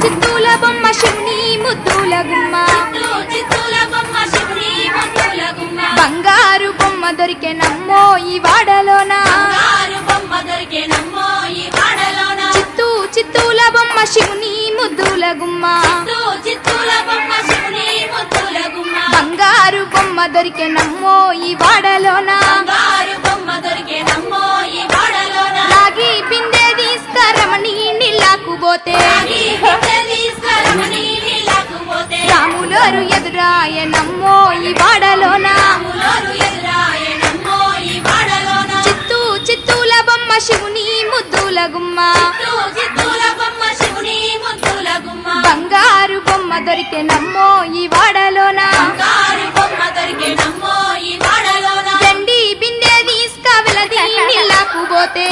చిత్తూల బొమ్మ శివుని ముద్దుల గుమ్మ బంగారు బొమ్మ దొరికెనమ్మో ఈ వాడలోన చిత్తూల బొమ్మ శివుని ముద్దుల గుమ్మ బంగారు బొమ్మ దొరికెనమ్మో ఈ వాడలోన రాగి బిందె తీసుకరమణి నీళ్ళకు పోతే రాములోరు ఎదురాయనమ్మో ఈ వాడలోన చిత్తూల బొమ్మ శివుని ముద్దుల గుమ్మ బంగారు బొమ్మ దొరికెనమ్మో ఈ వాడలోన దండి బిందె తీసుక వెలది నీళ్ళకు పోతే